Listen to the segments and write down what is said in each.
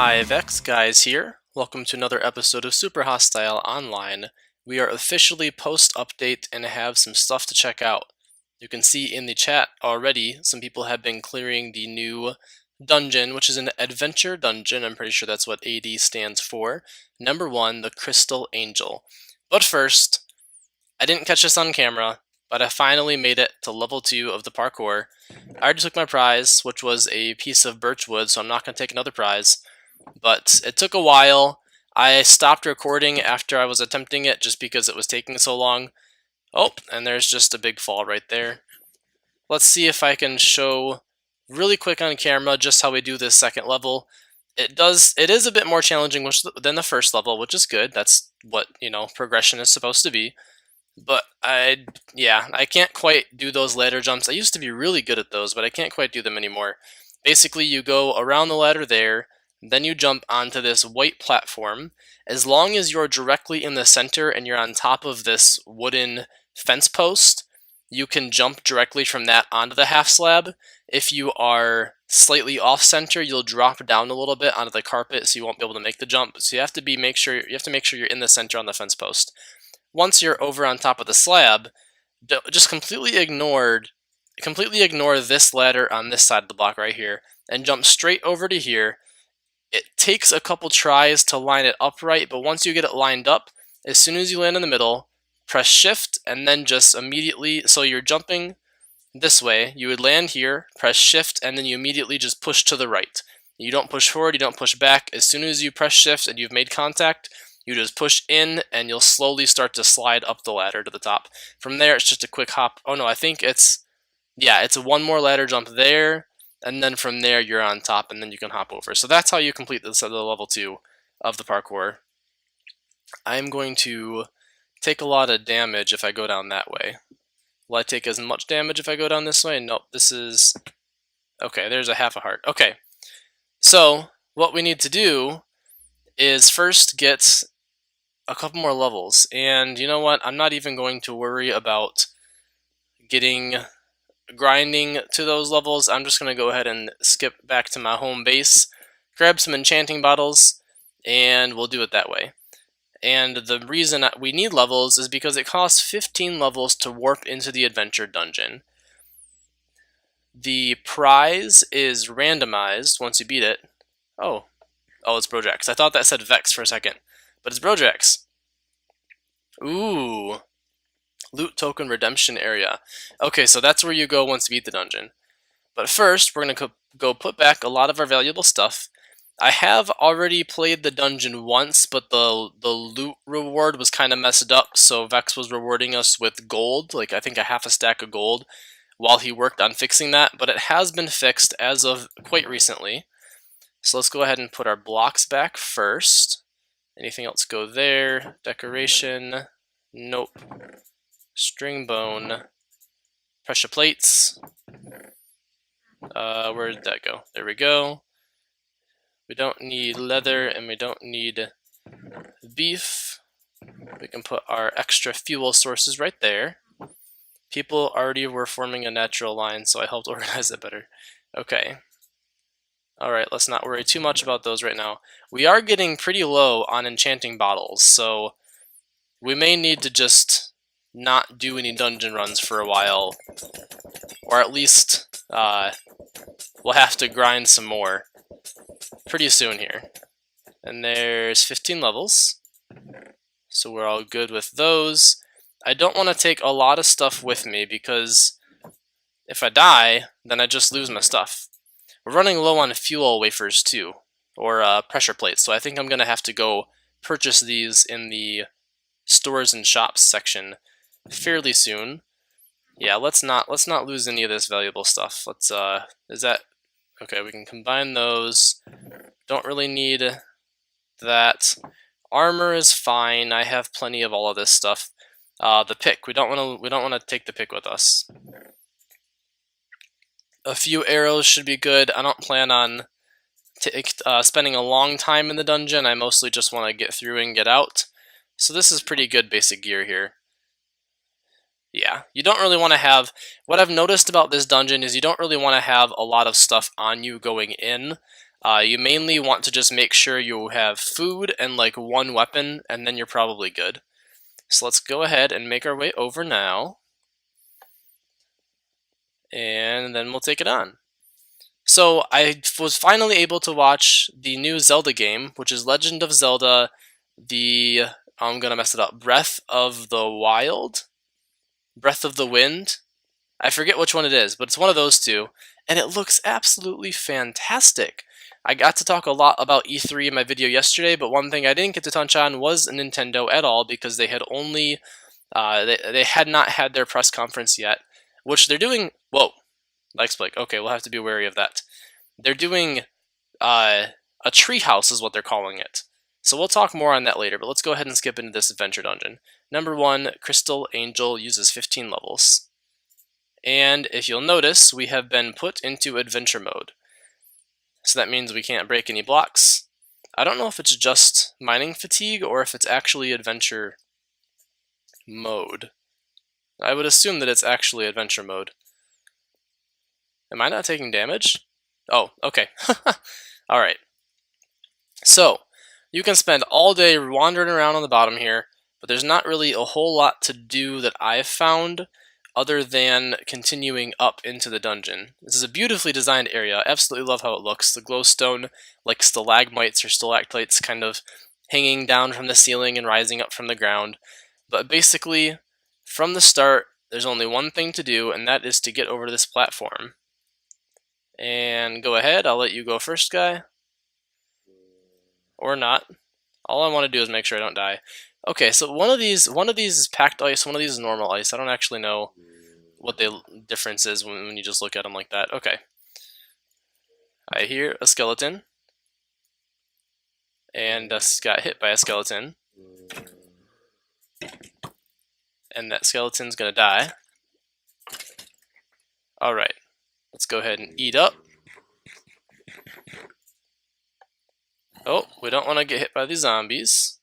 Hi, Vex Guys here. Welcome to another episode of Super Hostile Online. We are officially post-update and have some stuff to check out. You can see in the chat already, some people have been clearing the new dungeon, which is an adventure dungeon. I'm pretty sure that's what AD stands for. Number 1, the Crystal Angel. But first, I didn't catch this on camera, but I finally made it to level 2 of the parkour. I already took my prize, which was a piece of birchwood, so I'm not going to take another prize. But it took a while. I stopped recording after I was attempting it just because it was taking so long. Oh, and there's just a big fall right there. Let's see if I can show really quick on camera just how we do this second level. It is a bit more challenging than the first level, which is good. That's what, progression is supposed to be. But I can't quite do those ladder jumps. I used to be really good at those, but I can't quite do them anymore. Basically, you go around the ladder there, then you jump onto this white platform. As long as you're directly in the center and you're on top of this wooden fence post, you can jump directly from that onto the half slab. If you are slightly off center, you'll drop down a little bit onto the carpet, so you won't be able to make the jump. So you have to make sure you're in the center on the fence post. Once you're over on top of the slab, just completely ignore this ladder on this side of the block right here, and jump straight over to here. It takes a couple tries to line it upright, but once you get it lined up, as soon as you land in the middle, press shift, and then just immediately, so you're jumping this way, you would land here, press shift, and then you immediately just push to the right. You don't push forward, you don't push back. As soon as you press shift and you've made contact, you just push in, and you'll slowly start to slide up the ladder to the top. From there, it's just a quick hop. Oh no, I think it's one more ladder jump there, and then from there you're on top, and then you can hop over. So that's how you complete the level 2 of the parkour. I'm going to take a lot of damage if I go down that way. Will I take as much damage if I go down this way? Nope, this is... Okay, there's a half a heart. Okay, so what we need to do is first get a couple more levels. And you know what? I'm not even going to worry about grinding to those levels. I'm just going to go ahead and skip back to my home base, grab some enchanting bottles, and we'll do it that way. And the reason we need levels is because it costs 15 levels to warp into the adventure dungeon. The prize is randomized once you beat it. Oh, it's Brojax. I thought that said Vex for a second, but it's Brojax. Ooh. Loot token redemption area. Okay, so that's where you go once you beat the dungeon. But first, we're going to go put back a lot of our valuable stuff. I have already played the dungeon once, but the loot reward was kind of messed up, so Vex was rewarding us with gold, like I think a half a stack of gold, while he worked on fixing that, but it has been fixed as of quite recently. So let's go ahead and put our blocks back first. Anything else go there? Decoration? Nope. String bone. Pressure plates. Where did that go? There we go. We don't need leather and we don't need beef. We can put our extra fuel sources right there. People already were forming a natural line, so I helped organize it better. Okay. Alright, let's not worry too much about those right now. We are getting pretty low on enchanting bottles, so we may need to just not do any dungeon runs for a while. Or at least, we'll have to grind some more pretty soon here. And there's 15 levels, so we're all good with those. I don't want to take a lot of stuff with me, because if I die, then I just lose my stuff. We're running low on fuel wafers too, or pressure plates, so I think I'm going to have to go purchase these in the stores and shops section fairly soon. Yeah, let's not lose any of this valuable stuff. Let's okay, we can combine those. Don't really need that. Armor is fine. I have plenty of all of this stuff. The pick, we don't want to take the pick with us. A few arrows should be good. I don't plan on spending a long time in the dungeon. I mostly just want to get through and get out. So this is pretty good basic gear here. Yeah, you don't really want to have... What I've noticed about this dungeon is you don't really want to have a lot of stuff on you going in. You mainly want to just make sure you have food and like one weapon, and then you're probably good. So let's go ahead and make our way over now, and then we'll take it on. So I was finally able to watch the new Zelda game, which is Legend of Zelda, I'm gonna mess it up, Breath of the Wild? Breath of the Wind? I forget which one it is, but it's one of those two, and it looks absolutely fantastic. I got to talk a lot about E3 in my video yesterday, but one thing I didn't get to touch on was Nintendo at all, because they had only, they had not had their press conference yet, which they're doing, whoa, like Blake, okay, we'll have to be wary of that. They're doing a treehouse is what they're calling it. So we'll talk more on that later, but let's go ahead and skip into this adventure dungeon. Number 1, Crystal Angel uses 15 levels. And if you'll notice, we have been put into adventure mode. So that means we can't break any blocks. I don't know if it's just mining fatigue or if it's actually adventure mode. I would assume that it's actually adventure mode. Am I not taking damage? Oh, okay. Alright. So, you can spend all day wandering around on the bottom here, but there's not really a whole lot to do that I've found other than continuing up into the dungeon. This is a beautifully designed area. I absolutely love how it looks. The glowstone, like stalagmites or stalactites, kind of hanging down from the ceiling and rising up from the ground. But basically, from the start, there's only one thing to do, and that is to get over to this platform. And go ahead, I'll let you go first, guy. Or not. All I want to do is make sure I don't die. Okay, so one of these is packed ice, one of these is normal ice. I don't actually know what the difference is when you just look at them like that. Okay. I hear a skeleton. And Dust got hit by a skeleton. And that skeleton's gonna die. Alright. Let's go ahead and eat up. Oh, we don't want to get hit by these zombies.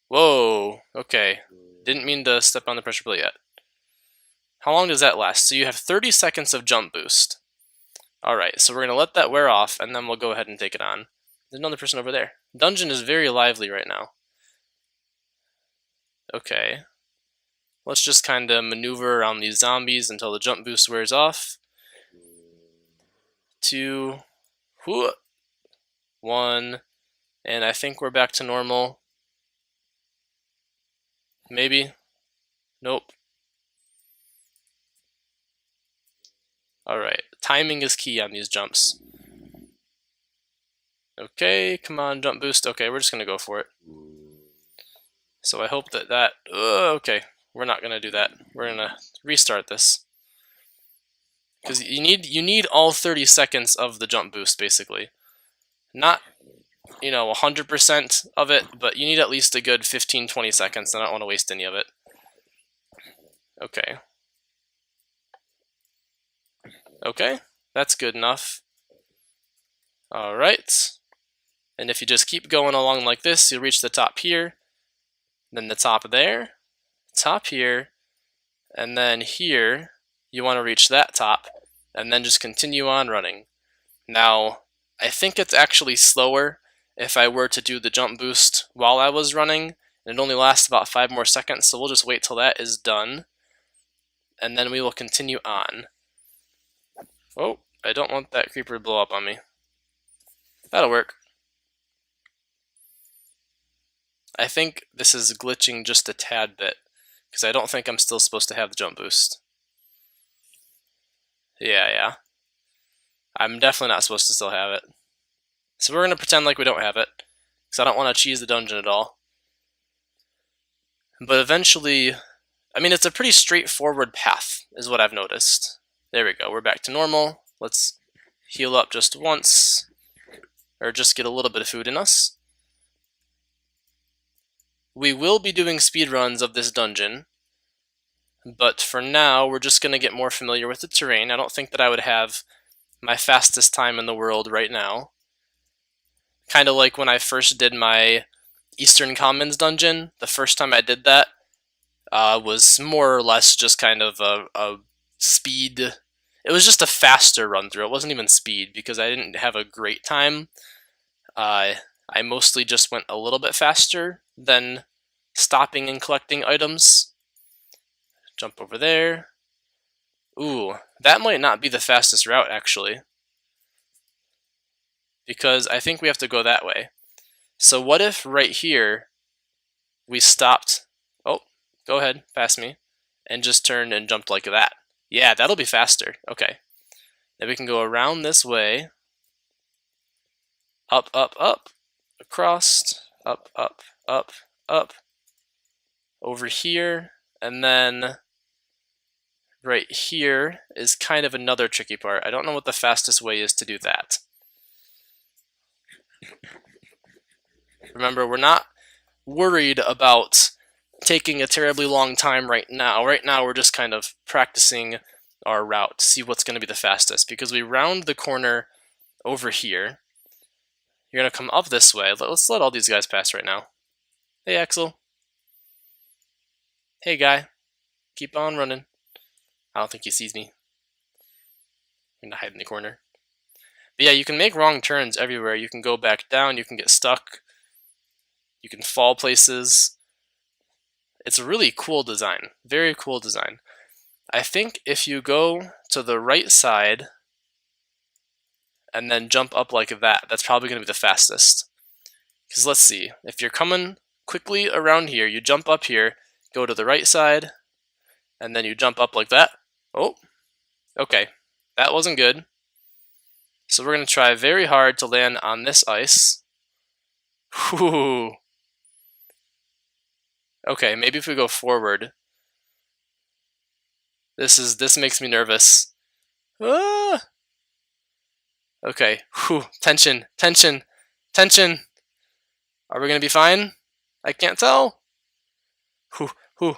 Whoa, okay. Didn't mean to step on the pressure plate yet. How long does that last? So you have 30 seconds of jump boost. Alright, so we're going to let that wear off, and then we'll go ahead and take it on. There's another person over there. Dungeon is very lively right now. Okay. Let's just kind of maneuver around these zombies until the jump boost wears off. 2, 1, and I think we're back to normal. Maybe. Nope. Alright, timing is key on these jumps. Okay, come on, jump boost. Okay, we're just gonna go for it. So I hope that okay, we're not gonna do that. We're gonna restart this. Because you need all 30 seconds of the jump boost, basically. Not, 100% of it, but you need at least a good 15-20 seconds. I don't want to waste any of it. Okay. Okay, that's good enough. Alright. And if you just keep going along like this, you'll reach the top here, then the top there, top here, and then here, you want to reach that top, and then just continue on running. Now, I think it's actually slower if I were to do the jump boost while I was running, and it only lasts about 5 more seconds, so we'll just wait till that is done, and then we will continue on. Oh, I don't want that creeper to blow up on me. That'll work. I think this is glitching just a tad bit, because I don't think I'm still supposed to have the jump boost. Yeah. I'm definitely not supposed to still have it. So we're going to pretend like we don't have it, because I don't want to cheese the dungeon at all. But eventually, I mean, it's a pretty straightforward path, is what I've noticed. There we go, we're back to normal. Let's heal up just once, or just get a little bit of food in us. We will be doing speedruns of this dungeon, but for now, we're just going to get more familiar with the terrain. I don't think that I would have my fastest time in the world right now. Kind of like when I first did my Eastern Commons dungeon. The first time I did that was more or less just kind of a speed. It was just a faster run through. It wasn't even speed because I didn't have a great time. I mostly just went a little bit faster than stopping and collecting items. Jump over there. Ooh, that might not be the fastest route actually, because I think we have to go that way. So what if right here we stopped? Oh, go ahead, pass me, and just turned and jumped like that. Yeah, that'll be faster. Okay. Then we can go around this way. Up, up, up, across, up, up, up, up, over here, and then right here is kind of another tricky part. I don't know what the fastest way is to do that. Remember, we're not worried about taking a terribly long time right now. Right now, we're just kind of practicing our route to see what's going to be the fastest, because we round the corner over here. You're going to come up this way. Let's let all these guys pass right now. Hey, Axel. Hey, guy. Keep on running. I don't think he sees me. I'm going to hide in the corner. But yeah, you can make wrong turns everywhere. You can go back down. You can get stuck. You can fall places. It's a really cool design. Very cool design. I think if you go to the right side and then jump up like that, that's probably going to be the fastest. Because let's see, if you're coming quickly around here, you jump up here, go to the right side, and then you jump up like that. Oh, okay, that wasn't good. So we're going to try very hard to land on this ice. Whew. Okay, maybe if we go forward. This makes me nervous. Ah! Okay, whew, tension, tension, tension. Are we gonna be fine? I can't tell. Whew, whew.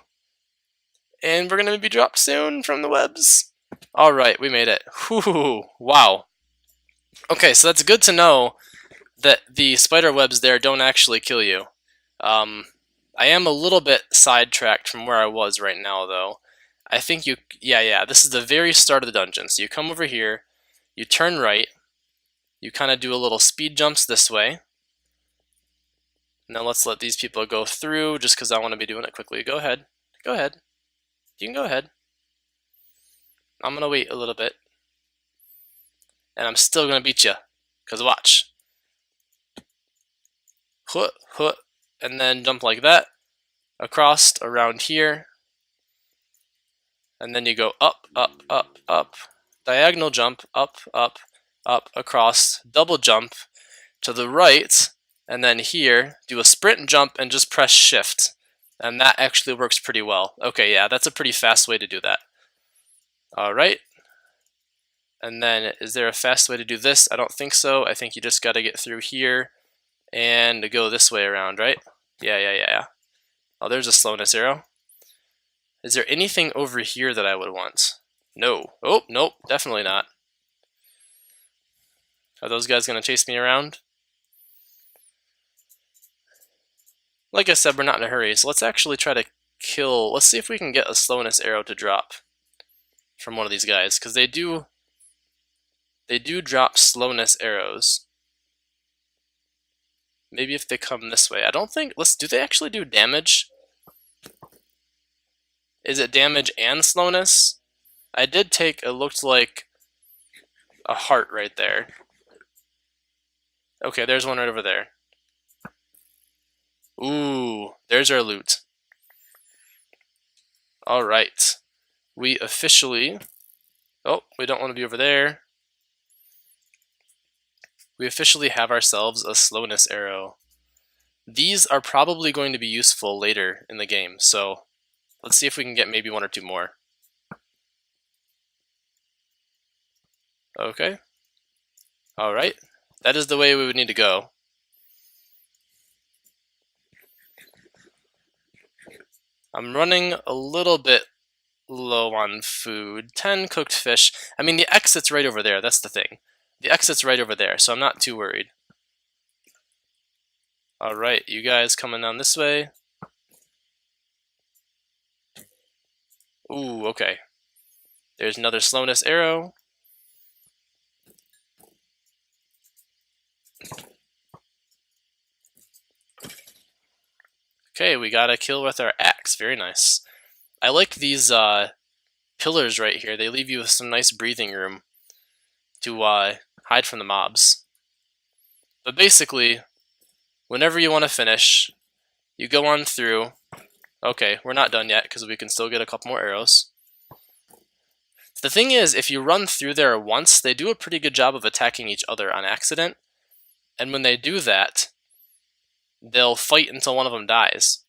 And we're gonna be dropped soon from the webs. All right, we made it. Whew, wow. Okay, so that's good to know that the spider webs there don't actually kill you. I am a little bit sidetracked from where I was right now, though. I think yeah, this is the very start of the dungeon. So you come over here, you turn right, you kind of do a little speed jumps this way. Now let's let these people go through just because I want to be doing it quickly. Go ahead. Go ahead. You can go ahead. I'm going to wait a little bit. And I'm still going to beat you. Because watch. Hoot, hoot. And then jump like that. Across, around here. And then you go up, up, up, up. Diagonal jump, up, up, up, across. Double jump to the right. And then here, do a sprint jump and just press shift. And that actually works pretty well. Okay, yeah, that's a pretty fast way to do that. Alright. And then, is there a fast way to do this? I don't think so. I think you just got to get through here and go this way around, right? Yeah. Oh, there's a slowness arrow. Is there anything over here that I would want? No. Oh, nope, definitely not. Are those guys going to chase me around? Like I said, we're not in a hurry, so let's actually try to kill. Let's see if we can get a slowness arrow to drop from one of these guys, because they do drop slowness arrows. Maybe if they come this way. I don't think. Do they actually do damage? Is it damage and slowness? I did take. It looked like a heart right there. Okay, there's one right over there. Ooh, there's our loot. Alright. We officially... Oh, we don't want to be over there. We officially have ourselves a slowness arrow. These are probably going to be useful later in the game, so let's see if we can get maybe one or two more. Okay. Alright. That is the way we would need to go. I'm running a little bit low on food. 10 cooked fish. I mean, the exit's right over there. That's the thing. The exit's right over there, so I'm not too worried. Alright, you guys coming down this way. Ooh, okay. There's another slowness arrow. Okay, we got a kill with our axe. Very nice. I like these pillars right here. They leave you with some nice breathing room to hide from the mobs. But basically, whenever you want to finish, you go on through. Okay, we're not done yet because we can still get a couple more arrows. The thing is, if you run through there once, they do a pretty good job of attacking each other on accident. And when they do that, they'll fight until one of them dies.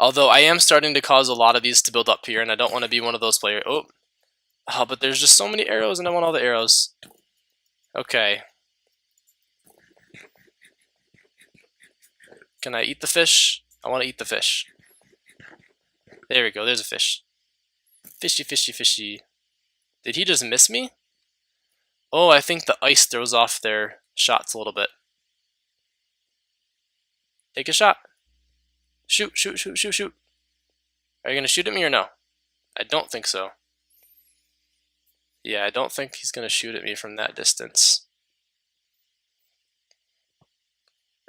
Although I am starting to cause a lot of these to build up here, and I don't want to be one of those players. Oh, but there's just so many arrows, and I want all the arrows. Okay. Can I eat the fish? I want to eat the fish. There we go, there's a fish. Fishy, fishy, fishy. Did he just miss me? Oh, I think the ice throws off their shots a little bit. Take a shot. Shoot, shoot, shoot, shoot, shoot. Are you going to shoot at me or no? I don't think so. Yeah, I don't think he's going to shoot at me from that distance.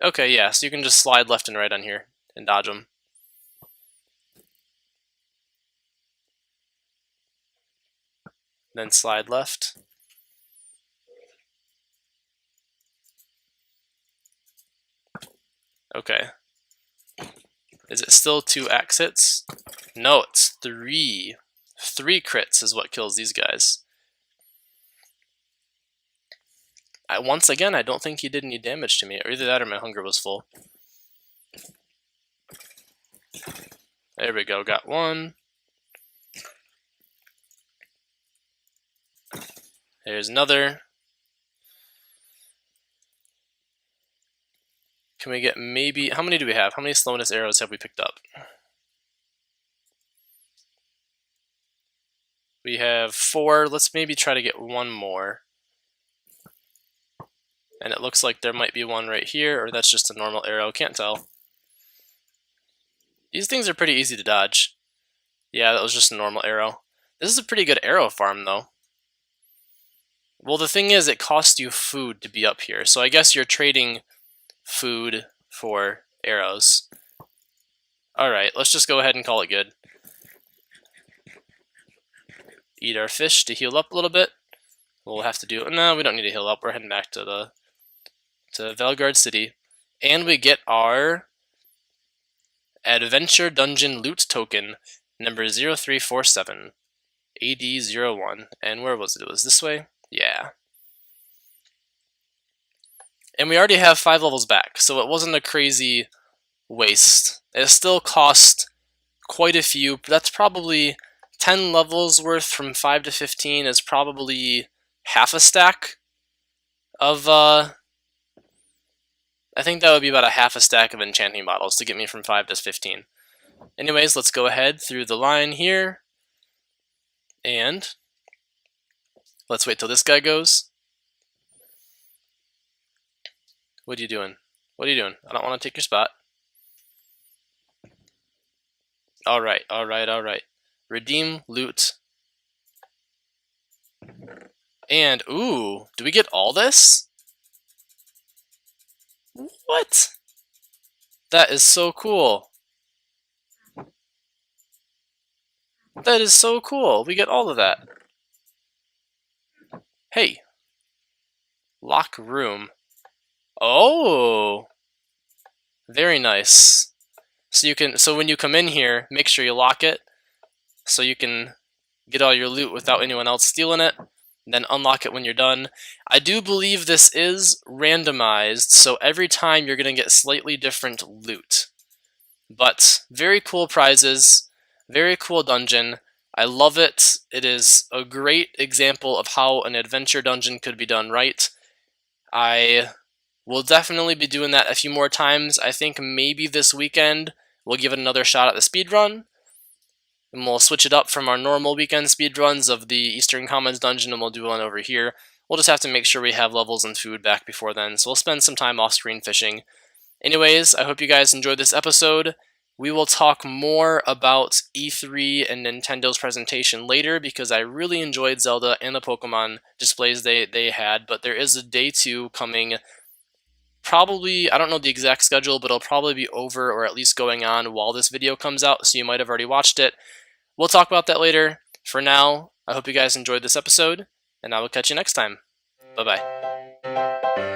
Okay, yeah, so you can just slide left and right on here and dodge them. Then slide left. Okay. Is it still 2 axe hits? No, it's 3. 3 crits is what kills these guys. Once again, I don't think he did any damage to me, or either that or my hunger was full. There we go, got 1. There's another. Can we get maybe... How many do we have? How many slowness arrows have we picked up? We have 4. Let's maybe try to get 1 more. And it looks like there might be one right here, or that's just a normal arrow. Can't tell. These things are pretty easy to dodge. Yeah, that was just a normal arrow. This is a pretty good arrow farm, though. Well, the thing is, it costs you food to be up here, so I guess you're trading food for arrows. Alright, let's just go ahead and call it good. Eat our fish to heal up a little bit. We'll have to do... No, we don't need to heal up. We're heading back to Valgard City. And we get our Adventure Dungeon Loot Token, number 0347, AD01. And where was it? It was this way? Yeah. And we already have 5 levels back, so it wasn't a crazy waste. It still cost quite a few. That's probably 10 levels worth from 5 to 15 is probably half a stack of, I think that would be about a half a stack of enchanting bottles to get me from 5 to 15. Anyways, let's go ahead through the line here. And let's wait till this guy goes. What are you doing? What are you doing? I don't want to take your spot. Alright, alright, alright. Redeem loot. And, ooh, do we get all this? What? That is so cool. That is so cool. We get all of that. Hey. Lock room. Oh. Very nice. So when you come in here, make sure you lock it so you can get all your loot without anyone else stealing it. Then unlock it when you're done. I do believe this is randomized, so every time you're going to get slightly different loot. But very cool prizes, very cool dungeon. I love it. It is a great example of how an adventure dungeon could be done right. I will definitely be doing that a few more times. I think maybe this weekend we'll give it another shot at the speedrun. And we'll switch it up from our normal weekend speedruns of the Eastern Commons dungeon, and we'll do one over here. We'll just have to make sure we have levels and food back before then, so we'll spend some time off-screen fishing. Anyways, I hope you guys enjoyed this episode. We will talk more about E3 and Nintendo's presentation later because I really enjoyed Zelda and the Pokemon displays they had, but there is a day 2 coming. Probably, I don't know the exact schedule, but it'll probably be over or at least going on while this video comes out, so you might have already watched it. We'll talk about that later. For now, I hope you guys enjoyed this episode, and I will catch you next time. Bye-bye.